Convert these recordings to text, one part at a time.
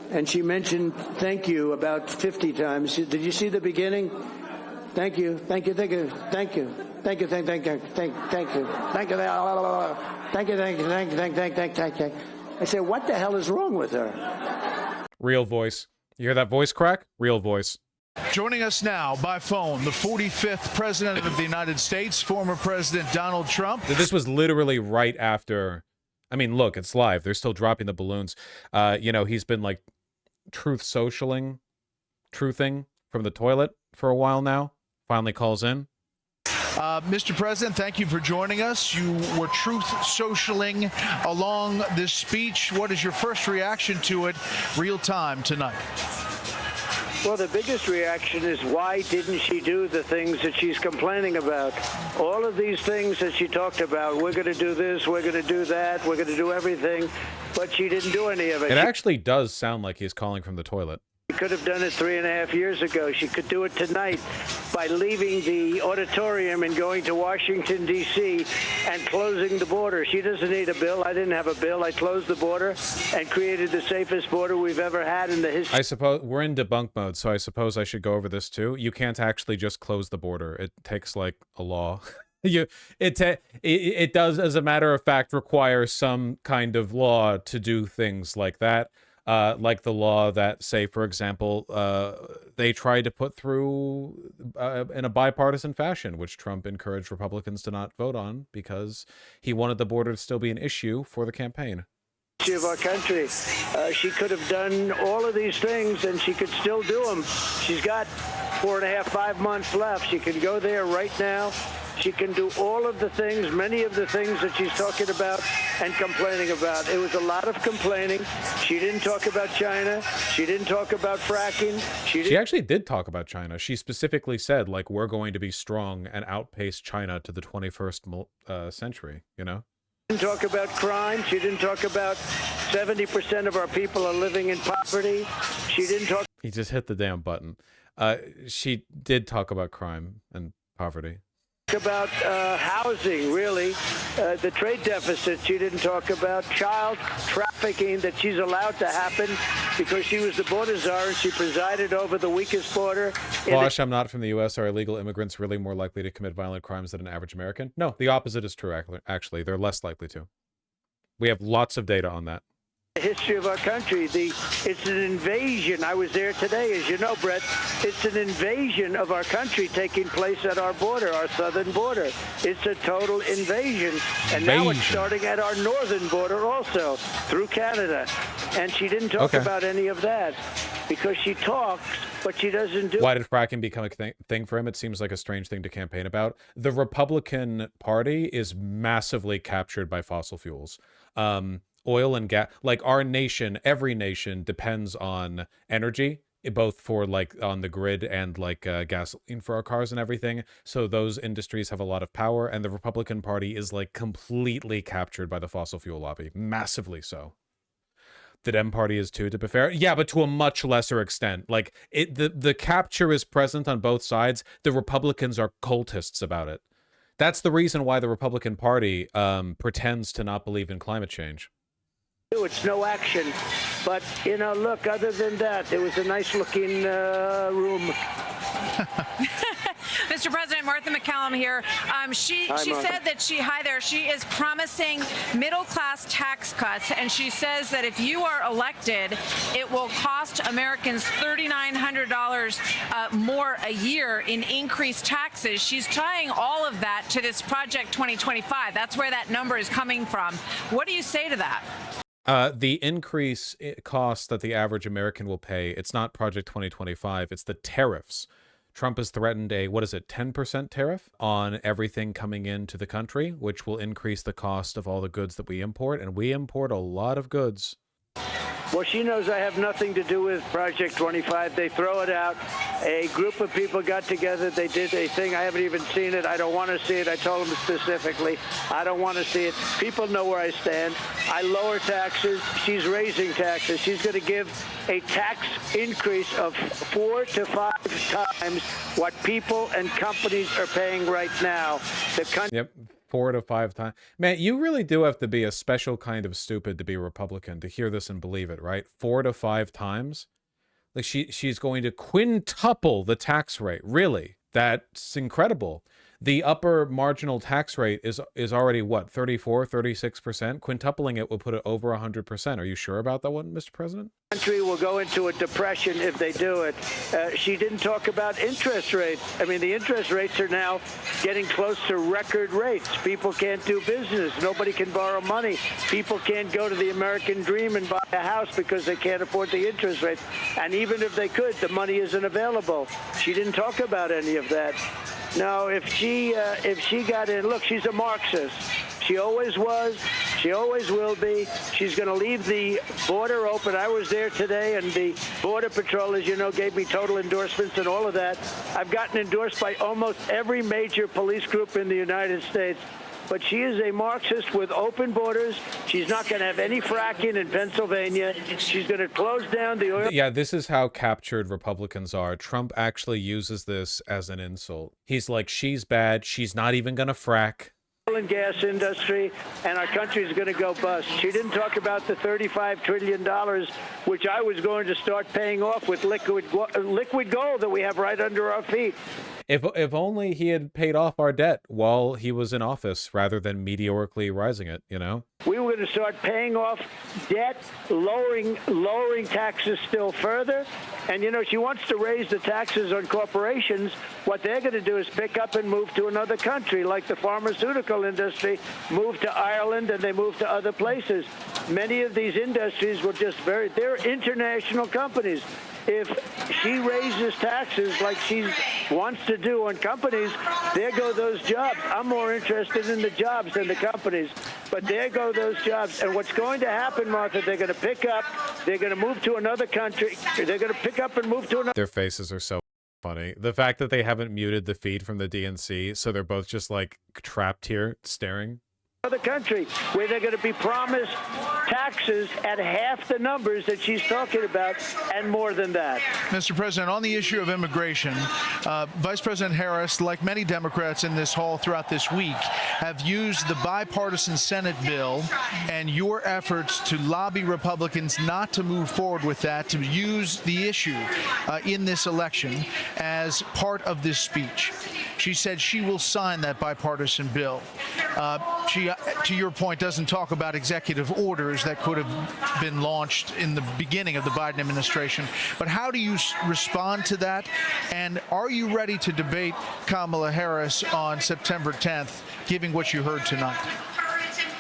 and she mentioned thank you about 50 times. Did you see the beginning? Thank you, thank you, thank you, thank you, thank you, thank you, thank you, thank you, thank you, thank you, thank you, thank you. I said, what the hell is wrong with her? Real voice. You hear that voice crack? Real voice. Joining us now by phone, the 45th President of the United States, former President Donald Trump. This was literally right after. I mean, look, it's live. They're still dropping the balloons. You know, he's been like truthing from the toilet for a while now. Finally calls in. Mr. President, thank you for joining us. You were truth socialing along this speech. What is your first reaction to it real time tonight? Well, the biggest reaction is why didn't she do the things that she's complaining about? All of these things that she talked about, we're going to do this, we're going to do that, we're going to do everything, but she didn't do any of it. It actually does sound like he's calling from the toilet. She could have done it 3.5 years ago. She could do it tonight by leaving the auditorium and going to Washington, D.C. and closing the border. She doesn't need a bill. I didn't have a bill. I closed the border and created the safest border we've ever had in the history. I suppose we're in debunk mode, so I suppose I should go over this too. You can't actually just close the border. It takes like a law. It does, as a matter of fact, require some kind of law to do things like that. Like the law that, say, for example, they tried to put through in a bipartisan fashion, which Trump encouraged Republicans to not vote on because he wanted the border to still be an issue for the campaign. Of our country. She could have done all of these things and she could still do them. She's got 4.5, 5 months left. She can go there right now. She can do all of the things, many of the things that she's talking about and complaining about. It was a lot of complaining. She didn't talk about China. She didn't talk about fracking. She actually did talk about China. She specifically said, like, we're going to be strong and outpace China to the 21st century, you know? She didn't talk about crime. She didn't talk about 70% of our people are living in poverty. She didn't talk. He just hit the damn button. She did talk about crime and poverty. About housing, really, the trade deficit. She didn't talk about child trafficking that she's allowed to happen because she was the border czar and she presided over the weakest border. Wash, I'm not from the U.S. Are illegal immigrants really more likely to commit violent crimes than an average American? No, the opposite is true, actually. They're less likely to. We have lots of data on that. The history of our country. It's an invasion. I was there today, as you know, Brett. It's an invasion of our country taking place at our border, our southern border. It's a total invasion. And now it's starting at our northern border also, through Canada. And she didn't talk about any of that because she talks, but she doesn't do. Why did fracking become a thing for him? It seems like a strange thing to campaign about. The Republican Party is massively captured by fossil fuels. Oil and gas, like our nation, every nation depends on energy, both for like on the grid and like gasoline for our cars and everything. So those industries have a lot of power, and the Republican Party is like completely captured by the fossil fuel lobby, massively so. The Dem Party is too, to be fair. Yeah, but to a much lesser extent. Like the capture is present on both sides. The Republicans are cultists about it. That's the reason why the Republican Party pretends to not believe in climate change. It's no action. But, you know, look, other than that, it was a nice-looking room. Mr. President, Martha McCallum here. She said that she is promising middle-class tax cuts, and she says that if you are elected, it will cost Americans $3,900 more a year in increased taxes. She's tying all of that to this Project 2025. That's where that number is coming from. What do you say to that? The increase cost that the average American will pay, it's not Project 2025, it's the tariffs. Trump has threatened a, 10% tariff on everything coming into the country, which will increase the cost of all the goods that we import, and we import a lot of goods. Well, she knows I have nothing to do with Project 25. They throw it out. A group of people got together. They did a thing. I haven't even seen it. I don't want to see it. I told them specifically, I don't want to see it. People know where I stand. I lower taxes. She's raising taxes. She's going to give a tax increase of 4 to 5 times what people and companies are paying right now. Yep. 4 to 5 times. Man, you really do have to be a special kind of stupid to be a Republican to hear this and believe it, right? 4 to 5 times. Like she's going to quintuple the tax rate. Really? That's incredible. The upper marginal tax rate is already what, 34, 36%? Quintupling it will put it over 100%. Are you sure about that one, Mr. President? Country will go into a depression if they do it. She didn't talk about interest rates. I mean, the interest rates are now getting close to record rates. People can't do business. Nobody can borrow money. People can't go to the American dream and buy a house because they can't afford the interest rates. And even if they could, the money isn't available. She didn't talk about any of that. No, if she got in, look, she's a Marxist. She always was. She always will be. She's going to leave the border open. I was there today, and the Border Patrol, as you know, gave me total endorsements and all of that. I've gotten endorsed by almost every major police group in the United States. But she is a Marxist with open borders. She's not going to have any fracking in Pennsylvania. She's going to close down the oil. Yeah, this is how captured Republicans are. Trump actually uses this as an insult. He's like, she's bad. She's not even going to frack. And gas industry, and our country is going to go bust. She didn't talk about the $35 trillion, which I was going to start paying off with liquid gold that we have right under our feet. If only he had paid off our debt while he was in office rather than meteorically rising it, you know? We were going to start paying off debt, lowering taxes still further. And, you know, she wants to raise the taxes on corporations. What they're going to do is pick up and move to another country, like the pharmaceutical industry moved to Ireland and they moved to other places. Many of these industries will just they're international companies. If she raises taxes like she wants to do on companies, there go those jobs. I'm more interested in the jobs than the companies. But there go those jobs. And what's going to happen, Martha, they're going to pick up, they're going to move to another country, they're going to pick up and move to another. Their faces are so funny. The fact that they haven't muted the feed from the DNC, so they're both just like trapped here staring. Other country where they're going to be promised taxes at half the numbers that she's talking about and more than that. Mr. President, on the issue of immigration, Vice President Harris, like many Democrats in this hall throughout this week, have used the bipartisan Senate bill and your efforts to lobby Republicans not to move forward with that, to use the issue in this election as part of this speech. She said she will sign that bipartisan bill. She, to your point, doesn't talk about executive orders that could have been launched in the beginning of the Biden administration. But how do you respond to that? And are you ready to debate Kamala Harris on September 10th, given what you heard tonight?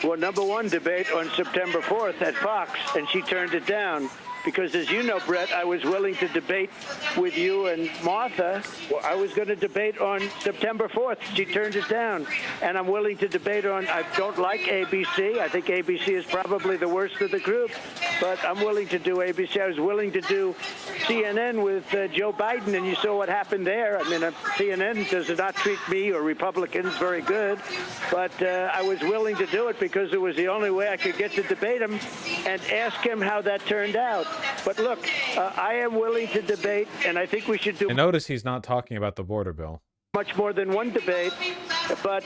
Well, number one debate on September 4th at Fox, and she turned it down. Because, as you know, Brett, I was willing to debate with you and Martha. Well, I was going to debate on September 4th. She turned it down. And I'm willing to debate on, I don't like ABC. I think ABC is probably the worst of the group. But I'm willing to do ABC. I was willing to do CNN with Joe Biden, and you saw what happened there. I mean, CNN does not treat me or Republicans very good. But I was willing to do it because it was the only way I could get to debate him and ask him how that turned out. But look, I am willing to debate, and I think we should do. And notice he's not talking about the border bill. Much more than one debate, but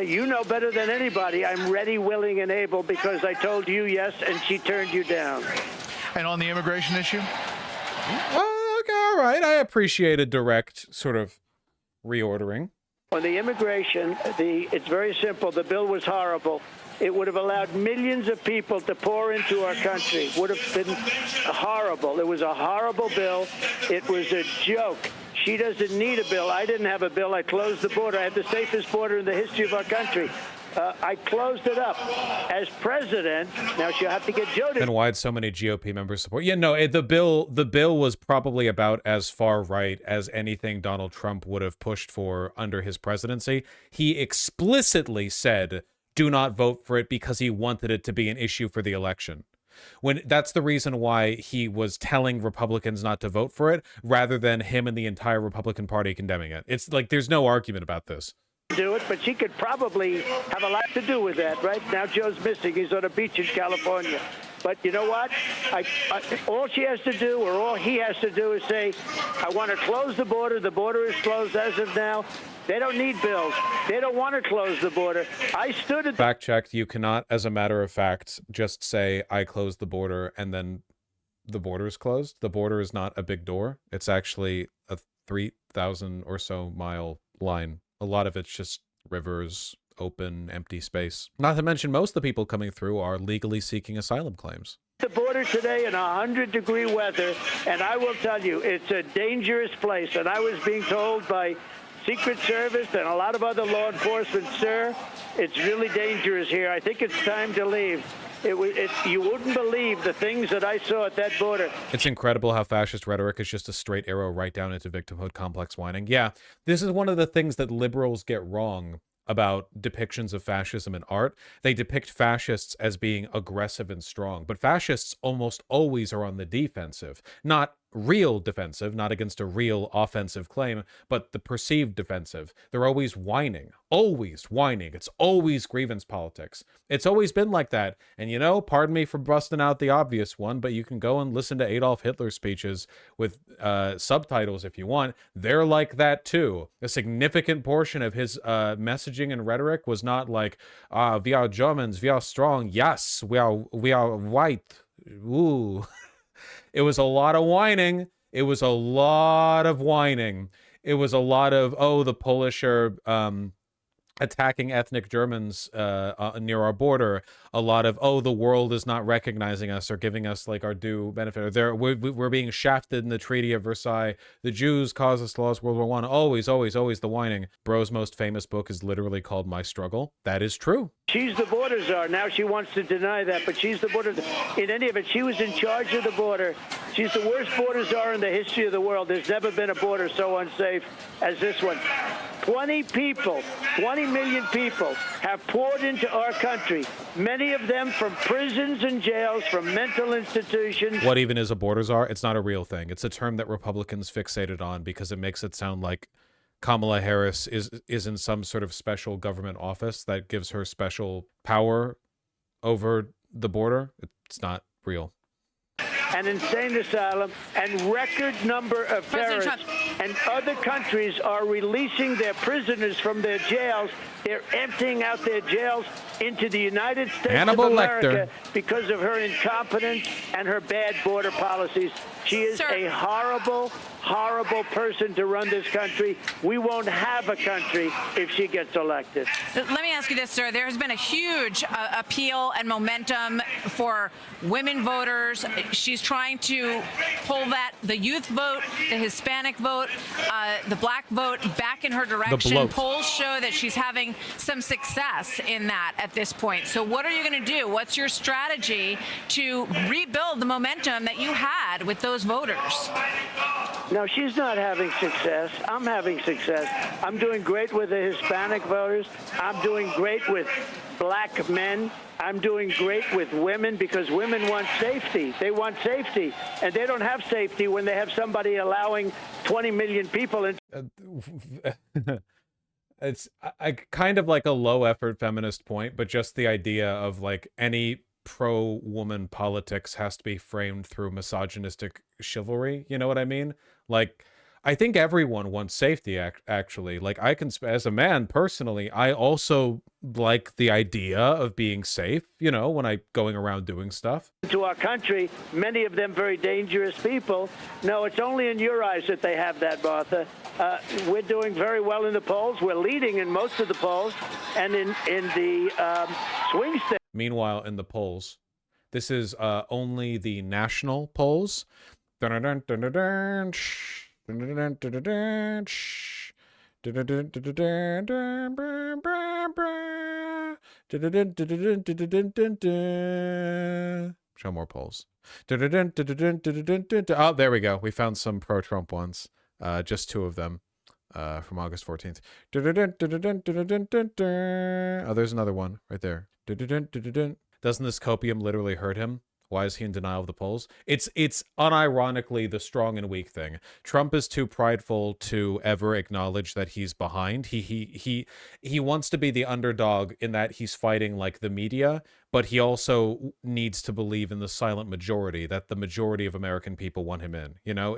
you know better than anybody. I'm ready, willing, and able because I told you yes, and she turned you down. And on the immigration issue? Okay, all right. I appreciate a direct sort of reordering. On the immigration, it's very simple. The bill was horrible. It would have allowed millions of people to pour into our country. It would have been horrible. It was a horrible bill. It was a joke. She doesn't need a bill. I didn't have a bill. I closed the border. I had the safest border in the history of our country. I closed it up. As president, now she'll have to get Joe to... Then why did so many GOP members support? Yeah, no, the bill was probably about as far right as anything Donald Trump would have pushed for under his presidency. He explicitly said, do not vote for it because he wanted it to be an issue for the election. When that's the reason why he was telling Republicans not to vote for it rather than him and the entire Republican Party condemning it. It's like there's no argument about this. Do it, but she could probably have a lot to do with that. Right now, Joe's missing. He's on a beach in California. But you know what? All she has to do, or all he has to do, is say, I want to close the border. The border is closed as of now. They don't need bills. They don't want to close the border. I stood at Fact checked. You cannot, as a matter of fact, just say I closed the border and then the border is closed. The border is not a big door. It's actually a 3,000 or so mile line. A lot of it's just rivers, open, empty space. Not to mention most of the people coming through are legally seeking asylum claims. the border today in 100-degree weather, and I will tell you, it's a dangerous place. And I was being told by Secret Service and a lot of other law enforcement, sir, it's really dangerous here. I think it's time to leave. You wouldn't believe the things that I saw at that border. It's incredible how fascist rhetoric is just a straight arrow right down into victimhood complex whining. Yeah, this is one of the things that liberals get wrong about depictions of fascism in art. They depict fascists as being aggressive and strong, but fascists almost always are on the defensive. Not real defensive, not against a real offensive claim, but the perceived defensive. They're always whining. Always whining. It's always grievance politics. It's always been like that. And you know, pardon me for busting out the obvious one, but you can go and listen to Adolf Hitler's speeches with subtitles if you want. They're like that too. A significant portion of his messaging and rhetoric was not like, we are Germans, we are strong, yes, we are white, ooh. It was a lot of whining. It was a lot of whining. It was a lot of, oh, the Polish are attacking ethnic Germans near our border. A lot of, oh, the world is not recognizing us or giving us like our due benefit. Or we're being shafted in the Treaty of Versailles. The Jews caused us to lose World War I. Always, always, always the whining. Bro's most famous book is literally called My Struggle. That is true. She's the border czar. Now she wants to deny that, but she's the border. In any event, she was in charge of the border. She's the worst border czar in the history of the world. There's never been a border so unsafe as this one. 20 million people have poured into our country, many of them from prisons and jails, from mental institutions. What even is a border czar? It's not a real thing. It's a term that Republicans fixated on because it makes it sound like Kamala Harris is in some sort of special government office that gives her special power over the border. It's not real. An insane asylum, and record number of terrorists. And other countries are releasing their prisoners from their jails. They're emptying out their jails into the United States of America because of her incompetence and her bad border policies. She is a horrible, horrible person to run this country. We won't have a country if she gets elected. Let me ask you this, sir. There has been a huge appeal and momentum for women voters. She's trying to pull the youth vote, the Hispanic vote, the black vote back in her direction. Polls show that she's having some success in that at this point. So what are you going to do? What's your strategy to rebuild the momentum that you had with those voters? No, she's not having success. I'm having success. I'm doing great with the Hispanic voters. I'm doing great with black men. I'm doing great with women because women want safety. They want safety. And they don't have safety when they have somebody allowing 20 million people in. It's I kind of like a low effort feminist point, but just the idea of like any pro-woman politics has to be framed through misogynistic chivalry. You know what I mean? Like, I think everyone wants safety, actually. Like, I can, as a man, personally, I also like the idea of being safe, you know, when going around doing stuff. To our country, many of them very dangerous people. No, it's only in your eyes that they have that, Martha. We're doing very well in the polls. We're leading in most of the polls and in the swing states. Meanwhile, in the polls, this is only the national polls. Show more polls. Oh, there we go. We found some pro-Trump ones. Just two of them from August 14th. Oh, there's another one right there. Doesn't this copium literally hurt him? Why is he in denial of the polls? It's unironically the strong and weak thing. Trump is too prideful to ever acknowledge that he's behind. He wants to be the underdog in that he's fighting like the media, but he also needs to believe in the silent majority, that the majority of American people want him in. You know,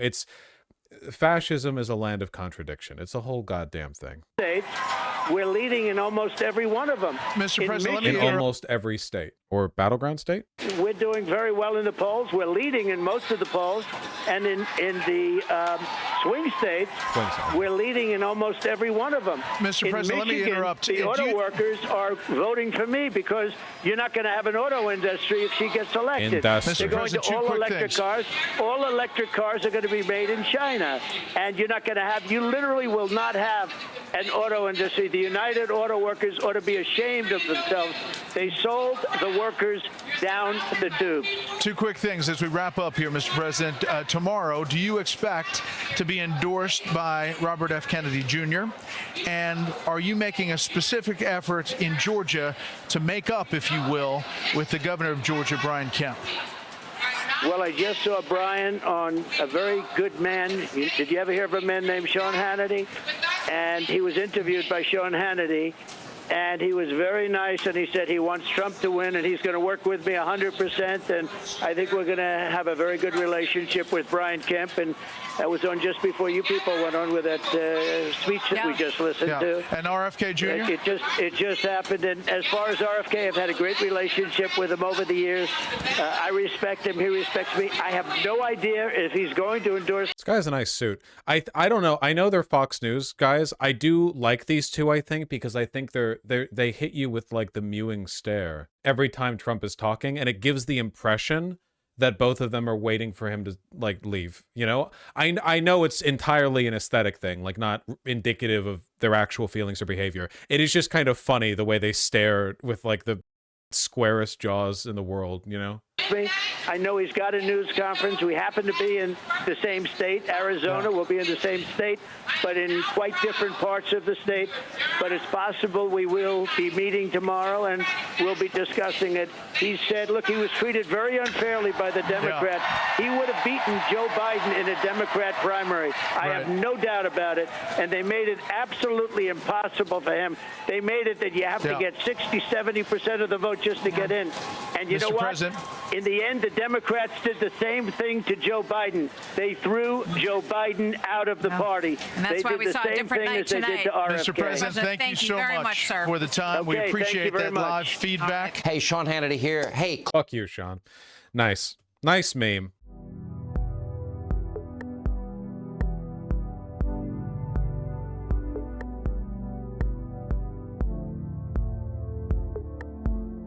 fascism is a land of contradiction. It's a whole goddamn thing. States, we're leading in almost every one of them. Mr. President, In almost every state or battleground state. We're doing very well in the polls. We're leading in most of the polls, and in the swing states, we're leading in almost every one of them. Mr. President, Michigan, let me interrupt. The auto workers are voting for me because you're not going to have an auto industry if she gets elected. They're going to all electric cars. All electric cars are going to be made in China, and you're not going to have. You literally will not have an auto industry. The United Auto Workers ought to be ashamed of themselves. They sold the workers down the tubes. Two quick things as we wrap up here, Mr. President. Tomorrow, do you expect to be endorsed by Robert F. Kennedy Jr.? And are you making a specific effort in Georgia to make up, if you will, with the governor of Georgia, Brian Kemp? Well, I just saw Brian on a very good man. Did you ever hear of a man named Sean Hannity? And he was interviewed by Sean Hannity, and he was very nice, and he said he wants Trump to win, and he's going to work with me 100%, and I think we're going to have a very good relationship with Brian Kemp, and that was on just before you people went on with that speech that we just listened to. And RFK Jr.? It just happened, and as far as RFK, I've had a great relationship with him over the years. I respect him. He respects me. I have no idea if he's going to endorse. This guy has a nice suit. I don't know. I know they're Fox News guys. I do like these two, I think, because I think they hit you with like the mewing stare every time Trump is talking, and it gives the impression that both of them are waiting for him to like leave. You know, I know it's entirely an aesthetic thing, like not indicative of their actual feelings or behavior. It is just kind of funny the way they stare with like the squarest jaws in the world, you know? I know he's got a news conference. We happen to be in the same state. Arizona will be in the same state, but in quite different parts of the state. But it's possible we will be meeting tomorrow, and we'll be discussing it. He said, look, he was treated very unfairly by the Democrats. He would have beaten Joe Biden in a Democrat primary. I have no doubt about it. And they made it absolutely impossible for him. They made it that you have to get 60, 70% of the vote just to get in. And you know what? In the end, the Democrats did the same thing to Joe Biden. They threw Joe Biden out of the party. And that's why we saw a different night tonight. Mr. President, thank you so much for the time. We appreciate that live feedback. Hey, Sean Hannity here. Hey. Fuck you, Sean. Nice. Nice meme.